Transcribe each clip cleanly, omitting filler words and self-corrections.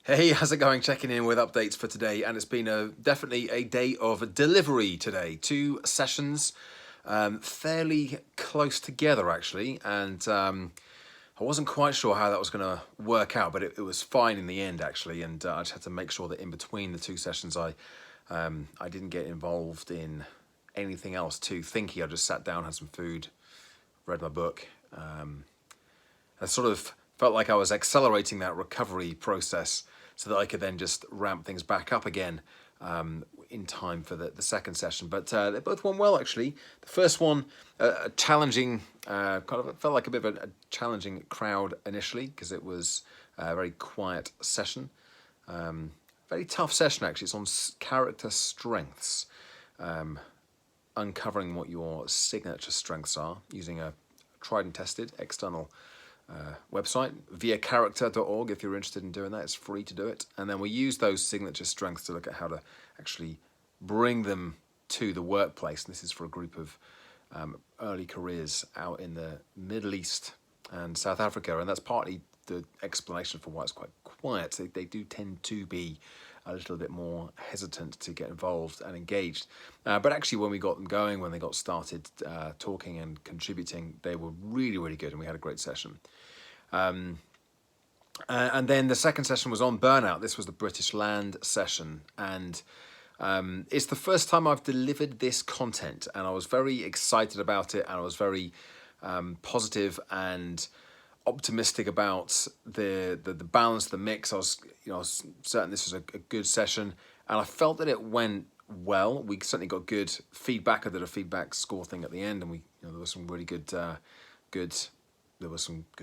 Hey, how's it going? Checking in with updates for today, and it's been definitely a day of delivery today. 2 sessions, fairly close together actually, and I wasn't quite sure how that was going to work out, but it was fine in the end actually, and I just had to make sure that in between the 2 sessions I didn't get involved in anything else too thinky. I just sat down, had some food, read my book. I sort of felt like I was accelerating that recovery process so that I could then just ramp things back up again in time for the second session. But they both went well, actually. The first one, a challenging, it felt like a bit of a challenging crowd initially because it was a very quiet session. Very tough session, actually. It's on character strengths. Uncovering what your signature strengths are using a tried and tested external website, viacharacter.org. If you're interested in doing that, it's free to do it. And then we use those signature strengths to look at how to actually bring them to the workplace. And this is for a group of early careers out in the Middle East and South Africa. And that's partly the explanation for why it's quite quiet. They do tend to be a little bit more hesitant to get involved and engaged. But actually, when we got them going, when they got started talking and contributing, they were really, really good, and we had a great session. And then the second session was on burnout. This was the British Land session, and it's the first time I've delivered this content, and I was very excited about it, and I was very positive and optimistic about the balance, the mix. I was certain this was a good session, and I felt that it went well. We certainly got good feedback. I did a feedback score thing at the end, and there was some really good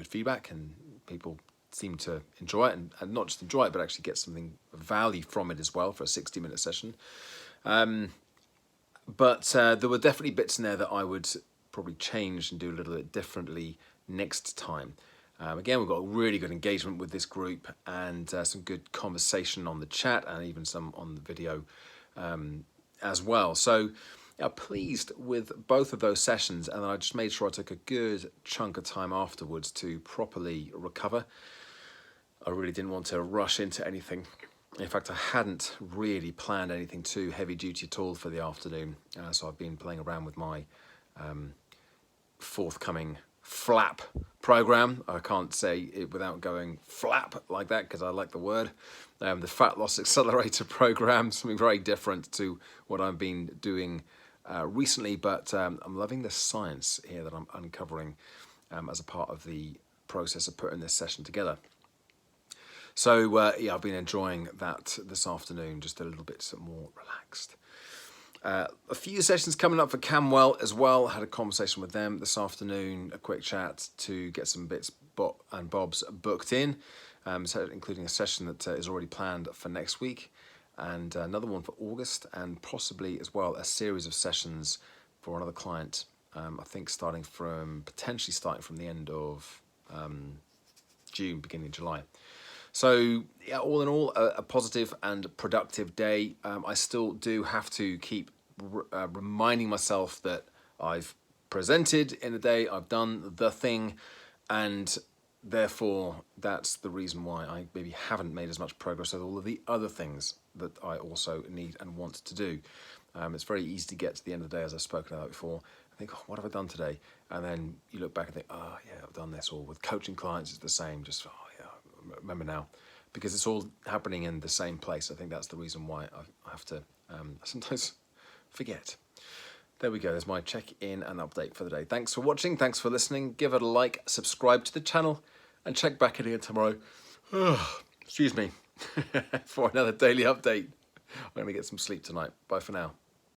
feedback, and people seemed to enjoy it, and not just enjoy it, but actually get something of value from it as well for a 60-minute session. But there were definitely bits in there that I would probably change and do a little bit differently next time. Again, we've got really good engagement with this group, and some good conversation on the chat, and even some on the video as well. So pleased with both of those sessions, and then I just made sure I took a good chunk of time afterwards to properly recover. I really didn't want to rush into anything. In fact, I hadn't really planned anything too heavy duty at all for the afternoon, so I've been playing around with my forthcoming flap program. I can't say it without going flap like that because I like the word. The Fat Loss Accelerator program, something very different to what I've been doing recently, but I'm loving the science here that I'm uncovering as a part of the process of putting this session together. So I've been enjoying that this afternoon, just a little bit more relaxed. A few sessions coming up for Camwell as well. Had a conversation with them this afternoon, a quick chat to get some bits and bobs booked in, so including a session that is already planned for next week, and another one for August, and possibly as well a series of sessions for another client. I think potentially starting from the end of June, beginning of July. So all in all, a positive and productive day. I still do have to keep reminding myself that I've presented in the day, I've done the thing, and therefore that's the reason why I maybe haven't made as much progress with all of the other things that I also need and want to do. It's very easy to get to the end of the day, as I've spoken about before, I think, what have I done today? And then you look back and think, I've done this. Or with coaching clients, it's the same, just remember now, because it's all happening in the same place. I think that's the reason why I have to sometimes forget. There we go. There's my check-in and update for the day. Thanks for watching. Thanks for listening. Give it a like, subscribe to the channel, and check back in here tomorrow. Excuse me, for another daily update. I'm going to get some sleep tonight. Bye for now.